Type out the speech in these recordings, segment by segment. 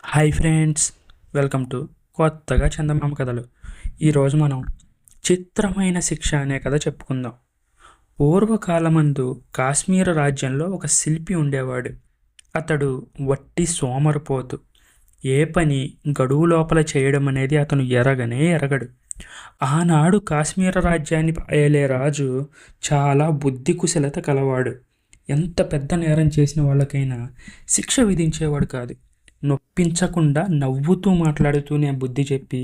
Hi friends, welcome to కొత్తగా చందమామ కథలు. ఈరోజు మనం చిత్రమైన శిక్ష అనే కథ చెప్పుకుందాం. పూర్వకాలమందు కాశ్మీర రాజ్యంలో ఒక శిల్పి ఉండేవాడు. అతడు వట్టి సోమరిపోతు. ఏ పని గడువు లోపల చేయడం అనేది అతను ఎరగడు. ఆనాడు కాశ్మీర రాజ్యాన్ని ఏలే రాజు చాలా బుద్ధి కుశలత కలవాడు. ఎంత పెద్ద నేరం చేసిన వాళ్ళకైనా శిక్ష విధించేవాడు కాదు. నొప్పించకుండా నవ్వుతూ మాట్లాడుతూనే బుద్ధి చెప్పి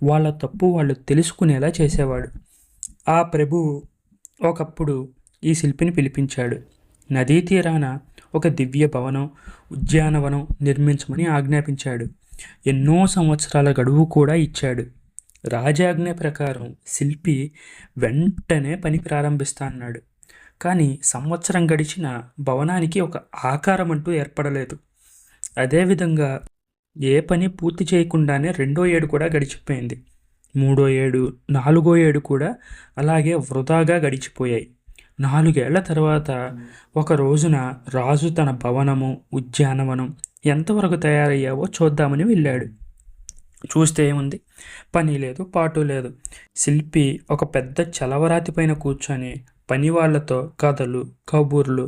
వాళ్ళ తప్పు వాళ్ళు తెలుసుకునేలా చేసేవాడు. ఆ ప్రభువు ఒకప్పుడు ఈ శిల్పిని పిలిపించాడు. నదీ తీరాన ఒక దివ్య భవనం, ఉద్యానవనం నిర్మించమని ఆజ్ఞాపించాడు. ఎన్నో సంవత్సరాల గడువు కూడా ఇచ్చాడు. రాజాజ్ఞ ప్రకారం శిల్పి వెంటనే పని ప్రారంభిస్తా అన్నాడు. కానీ సంవత్సరం గడిచిన భవనానికి ఒక ఆకారం అంటూ ఏర్పడలేదు. అదేవిధంగా ఏ పని పూర్తి చేయకుండానే 2వ ఏడు కూడా గడిచిపోయింది. 3వ ఏడు, 4వ ఏడు కూడా అలాగే వృధాగా గడిచిపోయాయి. 4 ఏళ్ల తర్వాత ఒక రోజున రాజు తన భవనము, ఉద్యానవనం ఎంతవరకు తయారయ్యావో చూద్దామని వెళ్ళాడు. చూస్తే ఏముంది, పని లేదు, పాటు లేదు. శిల్పి ఒక పెద్ద చలవరాతి పైన కూర్చొని పని వాళ్లతో కథలు, కబుర్లు,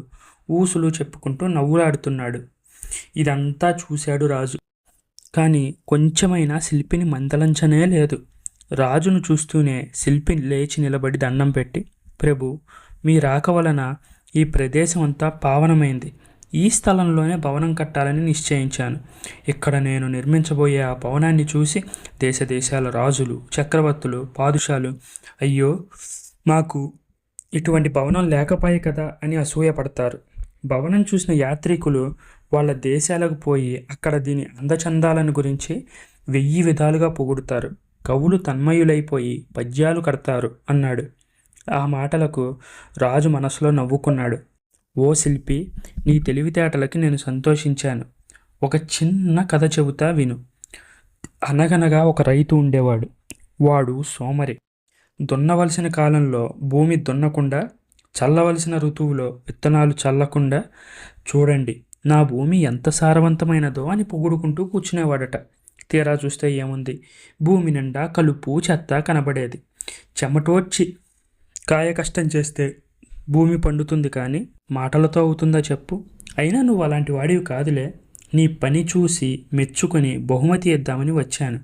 ఊసులు చెప్పుకుంటూ నవ్వులాడుతున్నాడు. ఇదంతా చూశాడు రాజు. కానీ కొంచెమైనా శిల్పిని మందలించనే లేదు. రాజును చూస్తూనే శిల్పి లేచి నిలబడి దండం పెట్టి, ప్రభు, మీ రాక వలన ఈ ప్రదేశం అంతా పావనమైంది. ఈ స్థలంలోనే భవనం కట్టాలని నిశ్చయించాను. ఇక్కడ నేను నిర్మించబోయే ఆ భవనాన్ని చూసి దేశ దేశాల రాజులు, చక్రవర్తులు, పాదుషాలు అయ్యో మాకు ఇటువంటి భవనం లేకపోయే కదా అని అసూయపడతారు. భవనం చూసిన యాత్రికులు వాళ్ళ దేశాలకు పోయి అక్కడ దీని అందచందాలను గురించి 1000 విధాలుగా పొగుడుతారు. కవులు తన్మయులైపోయి పద్యాలు కడతారు అన్నాడు. ఆ మాటలకు రాజు మనసులో నవ్వుకున్నాడు. ఓ శిల్పి, నీ తెలివితేటలకి నేను సంతోషించాను. ఒక చిన్న కథ చెబుతా విను. అనగనగా ఒక రైతు ఉండేవాడు. వాడు సోమరి. దున్నవలసిన కాలంలో భూమి దున్నకుండా, చల్లవలసిన ఋతువులో విత్తనాలు చల్లకుండా, చూడండి నా భూమి ఎంత సారవంతమైనదో అని పొగుడుకుంటూ కూర్చునేవాడట. తీరా చూస్తే ఏముంది, భూమి నిండా కలుపు చెత్త కనబడేది. చెమటోడ్చి కాయ కష్టం చేస్తే భూమి పండుతుంది, కానీ మాటలతో అవుతుందా చెప్పు? అయినా నువ్వు అలాంటి వాడివి కాదులే. నీ పని చూసి మెచ్చుకొని బహుమతి ఇద్దామని వచ్చాను.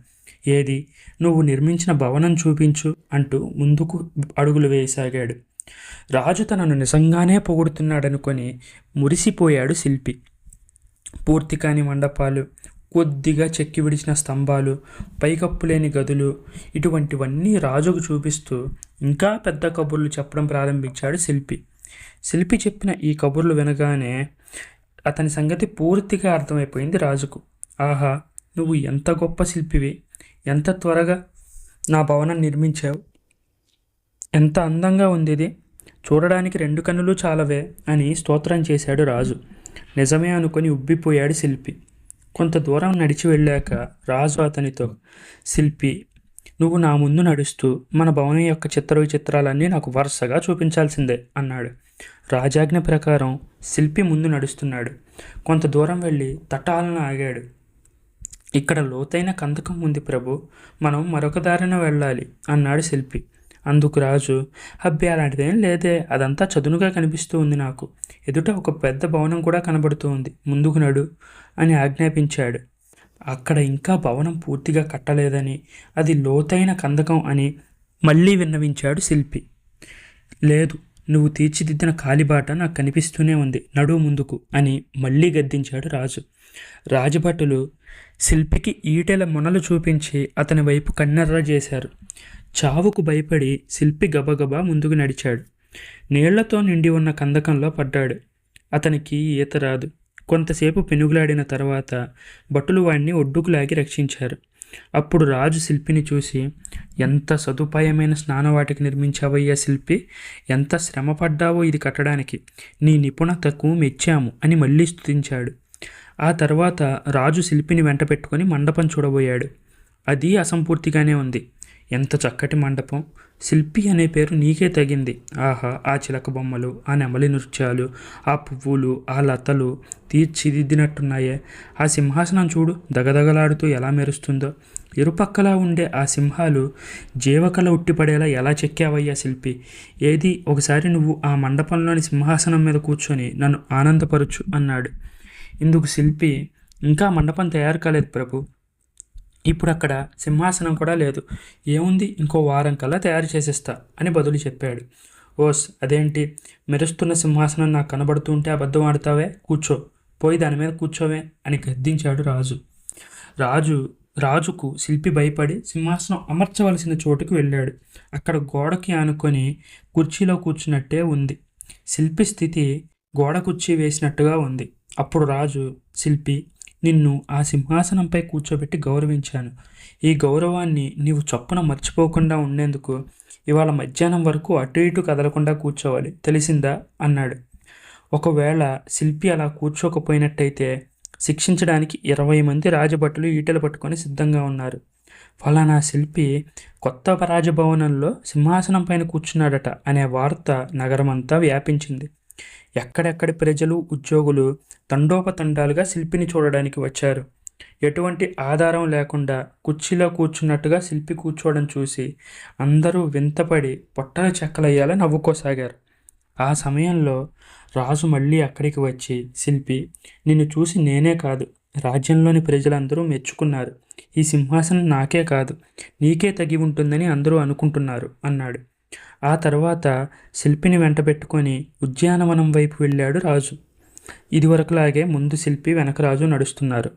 ఏది, నువ్వు నిర్మించిన భవనం చూపించు అంటూ ముందుకు అడుగులు వేయసాగాడు. రాజు తనను నిజంగానే పొగుడుతున్నాడనుకొని మురిసిపోయాడు శిల్పి. పూర్తి కాని మండపాలు, కొద్దిగా చెక్కి విడిచిన స్తంభాలు, పైకప్పు లేని గదులు, ఇటువంటివన్నీ రాజుకు చూపిస్తూ ఇంకా పెద్ద కబుర్లు చెప్పడం ప్రారంభించాడు శిల్పి. శిల్పి చెప్పిన ఈ కబుర్లు వినగానే అతని సంగతి పూర్తిగా అర్థమైపోయింది రాజుకు. ఆహా, నువ్వు ఎంత గొప్ప శిల్పివి! ఎంత త్వరగా నా భవనం నిర్మించావు! ఎంత అందంగా ఉంది ఇది! చూడడానికి 2 కన్నులు చాలవే అని స్తోత్రం చేశాడు రాజు. నిజమే అనుకొని ఉబ్బిపోయాడు శిల్పి. కొంత దూరం నడిచి వెళ్ళాక రాజు అతనితో, శిల్పి, నువ్వు నా ముందు నడుస్తూ మన భవనం యొక్క చిత్ర విచిత్రాలన్నీ నాకు వరుసగా చూపించాల్సిందే అన్నాడు. రాజాజ్ఞ ప్రకారం శిల్పి ముందు నడుస్తున్నాడు. కొంత దూరం వెళ్ళి తటాలన ఆగాడు. ఇక్కడ లోతైన కందకం ఉంది ప్రభు, మనం మరొక దారిన వెళ్ళాలి అన్నాడు శిల్పి. అందుకు రాజు, అబ్బే అలాంటిదేం లేదే, అదంతా చదునుగా కనిపిస్తూ ఉంది నాకు. ఎదుట ఒక పెద్ద భవనం కూడా కనబడుతూ ఉంది, ముందుకు నడు అని ఆజ్ఞాపించాడు. అక్కడ ఇంకా భవనం పూర్తిగా కట్టలేదని, అది లోతైన కందకం అని మళ్ళీ విన్నవించాడు శిల్పి. లేదు, నువ్వు తీర్చిదిద్దిన కాలిబాట నాకు కనిపిస్తూనే ఉంది, నడు ముందుకు అని మళ్ళీ గద్దించాడు రాజు. రాజభటులు శిల్పికి ఈటెల మొనలు చూపించి అతని వైపు కన్నెర్ర చేశారు. చావుకు భయపడి శిల్పి గబగబా ముందుకు నడిచాడు. నీళ్లతో నిండి ఉన్న కందకంలో పడ్డాడు. అతనికి ఈత రాదు. కొంతసేపు పెనుగులాడిన తర్వాత భటులు వాణ్ణి ఒడ్డుకు లాగి రక్షించారు. అప్పుడు రాజు శిల్పిని చూసి, ఎంత సదుపాయమైన స్నానవాటికి నిర్మించావయ్యా శిల్పి, ఎంత శ్రమ పడ్డావో ఇది కట్టడానికి, నీ నిపుణతకు మెచ్చాము అని మళ్ళీ స్తుతించాడు. ఆ తర్వాత రాజు శిల్పిని వెంట పెట్టుకొని మండపం చూడబోయాడు. అది అసంపూర్తిగానే ఉంది. ఎంత చక్కటి మండపం! శిల్పి అనే పేరు నీకే తగింది. ఆహా! ఆ చిలక బొమ్మలు, ఆ నెమలి నృత్యాలు, ఆ పువ్వులు, ఆ లతలు తీర్చిదిద్దినట్టున్నాయే. ఆ సింహాసనం చూడు, దగదగలాడుతూ ఎలా మెరుస్తుందో. ఇరుపక్కలా ఉండే ఆ సింహాలు జీవకళ ఉట్టిపడేలా ఎలా చెక్కావయ్యా శిల్పి. ఏది ఒకసారి నువ్వు ఆ మండపంలోని సింహాసనం మీద కూర్చొని నన్ను ఆనందపరచు అన్నాడు. ఇందుకు శిల్పి, ఇంకా మండపం తయారు కాలేదు ప్రభు. ఇప్పుడు అక్కడ సింహాసనం కూడా లేదు. ఏముంది, ఇంకో వారం కల్లా తయారు చేసేస్తా అని బదులు చెప్పాడు. ఓస్, అదేంటి, మెరుస్తున్న సింహాసనం నాకు కనబడుతుంటే అబద్ధం ఆడతావే, కూర్చో, పోయి దాని మీద కూర్చోవే అని గద్దించాడు రాజు. రాజుకు శిల్పి భయపడి సింహాసనం అమర్చవలసిన చోటుకు వెళ్ళాడు. అక్కడ గోడకి ఆనుకొని కుర్చీలో కూర్చున్నట్టే ఉంది. శిల్పి స్థితి గోడ కుర్చీ వేసినట్టుగా ఉంది. అప్పుడు రాజు, శిల్పి, నిన్ను ఆ సింహాసనంపై కూర్చోబెట్టి గౌరవించాను. ఈ గౌరవాన్ని నీవు చొప్పున మర్చిపోకుండా ఉండేందుకు ఇవాళ మధ్యాహ్నం వరకు అటు ఇటు కదలకుండా కూర్చోవాలి, తెలిసిందా అన్నాడు. ఒకవేళ శిల్పి అలా కూర్చోకపోయినట్టయితే శిక్షించడానికి 20 మంది రాజభటులు ఈటెలు పట్టుకొని సిద్ధంగా ఉన్నారు. ఫలానా శిల్పి కొత్త రాజభవనంలో సింహాసనం పైన కూర్చున్నాడట అనే వార్త నగరమంతా వ్యాపించింది. ఎక్కడెక్కడి ప్రజలు, ఉద్యోగులు తండోపతండాలుగా శిల్పిని చూడడానికి వచ్చారు. ఎటువంటి ఆధారం లేకుండా కుర్చీలో కూర్చున్నట్టుగా శిల్పి కూర్చోవడం చూసి అందరూ వింతపడి పొట్టల చెక్కలయ్యేలా నవ్వుకోసాగారు. ఆ సమయంలో రాజు మళ్ళీ అక్కడికి వచ్చి, శిల్పి, నిన్ను చూసి నేనే కాదు, రాజ్యంలోని ప్రజలందరూ మెచ్చుకున్నారు. ఈ సింహాసనం నాకే కాదు, నీకే తగి ఉంటుందని అందరూ అనుకుంటున్నారు అన్నాడు. ఆ తర్వాత శిల్పిని వెంటబెట్టుకొని ఉద్యానవనం వైపు వెళ్ళాడు రాజు. ఇదివరకులాగే ముందు శిల్పి, వెనక రాజు నడుస్తున్నారు.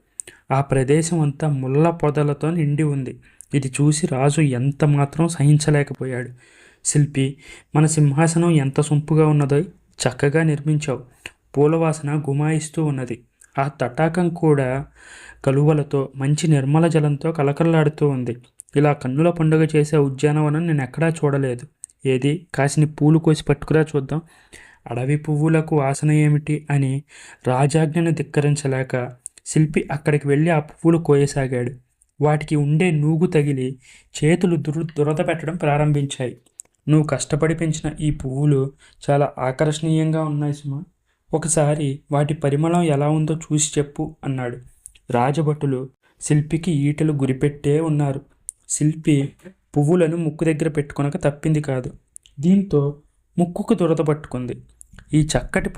ఆ ప్రదేశం అంతా ముళ్ళ పొదలతో నిండి ఉంది. ఇది చూసి రాజు ఎంత మాత్రం సహించలేకపోయాడు. శిల్పి, మన సింహాసనం ఎంత సొంపుగా ఉన్నదో, చక్కగా నిర్మించావు. పూలవాసన గుమాయిస్తూ ఉన్నది. ఆ తటాకం కూడా కలువలతో, మంచి నిర్మల జలంతో కలకల్లాడుతూ ఉంది. ఇలా కన్నుల పండుగ చేసే ఉద్యానవనం నేను ఎక్కడా చూడలేదు. ఏది, కాసిని పూలు కోసి పట్టుకురా చూద్దాం. అడవి పువ్వులకు వాసన ఏమిటి అని రాజాజ్ఞను ధిక్కరించలేక శిల్పి అక్కడికి వెళ్ళి ఆ పువ్వులు కోయసాగాడు. వాటికి ఉండే నూగు తగిలి చేతులు దురద పెట్టడం ప్రారంభించాయి. నువ్వు కష్టపడి పెంచిన ఈ పువ్వులు చాలా ఆకర్షణీయంగా ఉన్నాయి సుమా. ఒకసారి వాటి పరిమళం ఎలా ఉందో చూసి చెప్పు అన్నాడు. రాజభటులు శిల్పికి ఈటెలు గురిపెట్టే ఉన్నారు. శిల్పి పువ్వులను ముక్కు దగ్గర పెట్టుకొనక తప్పింది కాదు. దీంతో ముక్కుకు దురద పట్టుకుంది. ఈ చక్కటి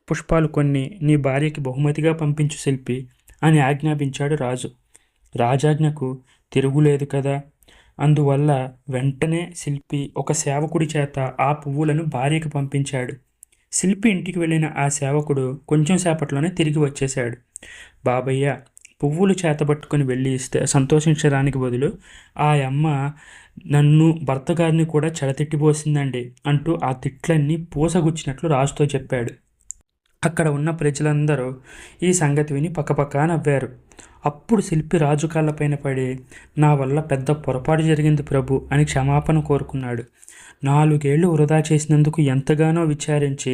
పుష్పాలు కొన్ని నీ భార్యకి బహుమతిగా పంపించు శిల్పి అని ఆజ్ఞాపించాడు రాజు. రాజాజ్ఞకు తిరుగులేదు కదా. అందువల్ల వెంటనే శిల్పి ఒక సేవకుడి చేత ఆ పువ్వులను భార్యకి పంపించాడు. శిల్పి ఇంటికి వెళ్ళిన ఆ సేవకుడు కొంచెం సేపట్లోనే తిరిగి వచ్చేశాడు. బాబయ్య, పువ్వులు చేతబట్టుకొని వెళ్ళి ఇస్తే సంతోషించడానికి బదులు ఆ అమ్మ నన్ను, భర్త గారిని కూడా చెడతిట్టిపోసిందండి అంటూ ఆ తిట్లన్నీ పూసగుచ్చినట్లు రాజుతో చెప్పాడు. అక్కడ ఉన్న ప్రజలందరూ ఈ సంగతి విని పక్కపక్క నవ్వారు. అప్పుడు శిల్పి రాజు కాళ్ళపైన పడి, నా వల్ల పెద్ద పొరపాటు జరిగింది ప్రభు అని క్షమాపణ కోరుకున్నాడు. 4 ఏళ్లు వృధా చేసినందుకు ఎంతగానో విచారించి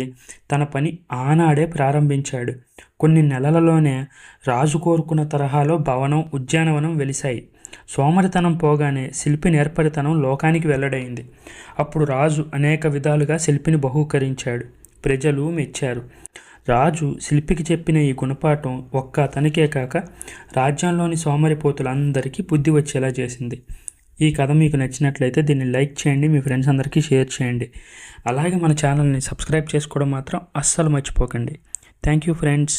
తన పని ఆనాడే ప్రారంభించాడు. కొన్ని నెలలలోనే రాజు కోరుకున్న తరహాలో భవనం, ఉద్యానవనం వెలిశాయి. సోమరితనం పోగానే శిల్పి నేర్పరితనం లోకానికి వెల్లడైంది. అప్పుడు రాజు అనేక విధాలుగా శిల్పిని బహూకరించాడు. ప్రజలు మెచ్చారు. రాజు శిల్పికి చెప్పిన ఈ గుణపాఠం ఒక్క అతనికే కాక రాజ్యంలోని సోమరిపోతులందరికీ బుద్ధి వచ్చేలా చేసింది. ఈ కథ మీకు నచ్చినట్లయితే దీన్ని లైక్ చేయండి, మీ ఫ్రెండ్స్ అందరికీ షేర్ చేయండి. అలాగే మన ఛానల్ని సబ్స్క్రైబ్ చేసుకోవడం మాత్రం అస్సలు మర్చిపోకండి. Thank you friends.